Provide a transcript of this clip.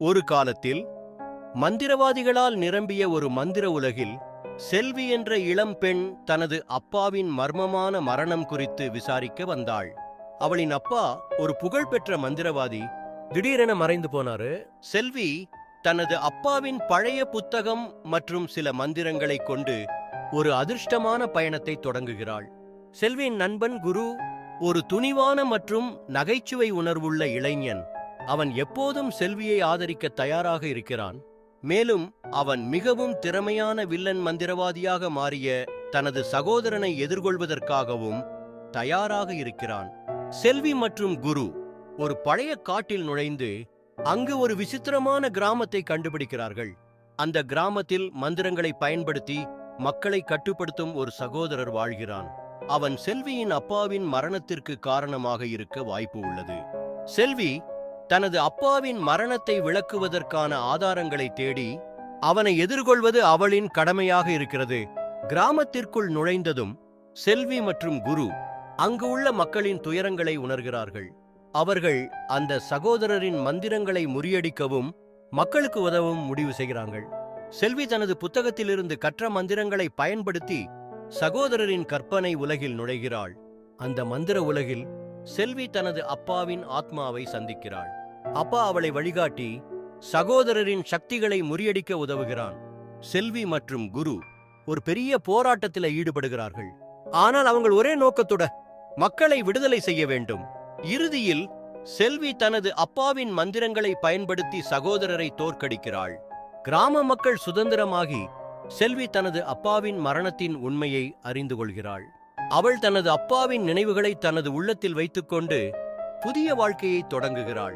ஒரு காலத்தில் மந்திரவாதிகளால் நிரம்பிய ஒரு மந்திர உலகில் செல்வி என்ற இளம் பெண் தனது அப்பாவின் மர்மமான மரணம் குறித்து விசாரிக்க வந்தாள். அவளின் அப்பா ஒரு புகழ்பெற்ற மந்திரவாதி. திடீரென மறைந்து போனாரு. செல்வி தனது அப்பாவின் பழைய புத்தகம் மற்றும் சில மந்திரங்களை கொண்டு ஒரு அதிர்ஷ்டமான பயணத்தை தொடங்குகிறாள். செல்வியின் நண்பன் குரு ஒரு துணிவான மற்றும் நகைச்சுவை உணர்வுள்ள இளைஞன். அவன் எப்போதும் செல்வியை ஆதரிக்க தயாராக இருக்கிறான். மேலும் அவன் மிகவும் திறமையான வில்லன் மந்திரவாதியாக மாறிய தனது சகோதரனை எதிர்கொள்வதற்காகவும் தயாராக இருக்கிறான். செல்வி மற்றும் குரு ஒரு பழைய காட்டில் நுழைந்து அங்கு ஒரு விசித்திரமான கிராமத்தை கண்டுபிடிக்கிறார்கள். அந்த கிராமத்தில் மந்திரங்களை பயன்படுத்தி மக்களை கட்டுப்படுத்தும் ஒரு சகோதரர் வாழ்கிறான். அவன் செல்வியின் அப்பாவின் மரணத்திற்கு காரணமாக இருக்க வாய்ப்பு உள்ளது. செல்வி தனது அப்பாவின் மரணத்தை விளக்குவதற்கான ஆதாரங்களை தேடி அவனை எதிர்கொள்வது அவளின் கடமையாக இருக்கிறது. கிராமத்திற்குள் நுழைந்ததும் செல்வி மற்றும் குரு அங்கு உள்ள மக்களின் துயரங்களை உணர்கிறார்கள். அவர்கள் அந்த சகோதரரின் மந்திரங்களை முறியடிக்கவும் மக்களுக்கு உதவும் முடிவு செய்கிறார்கள். செல்வி தனது புத்தகத்திலிருந்து கற்ற மந்திரங்களை பயன்படுத்தி சகோதரரின் கற்பனை உலகில் நுழைகிறாள். அந்த மந்திர உலகில் செல்வி தனது அப்பாவின் ஆத்மாவை சந்திக்கிறாள். அப்பா அவளை வழிகாட்டி சகோதரரின் சக்திகளை முறியடிக்க உதவுகிறான். செல்வி மற்றும் குரு ஒரு பெரிய போராட்டத்தில் ஈடுபடுகிறார்கள். ஆனால் அவங்கள் ஒரே நோக்கத்தோட மக்களை விடுதலை செய்ய வேண்டும். இறுதியில் செல்வி தனது அப்பாவின் மந்திரங்களை பயன்படுத்தி சகோதரரை தோற்கடிக்கிறாள். கிராம மக்கள் சுதந்திரமாகி செல்வி தனது அப்பாவின் மரணத்தின் உண்மையை அறிந்து கொள்கிறாள். அவள் தனது அப்பாவின் நினைவுகளை தனது உள்ளத்தில் வைத்துக்கொண்டு புதிய வாழ்க்கையை தொடங்குகிறாள்.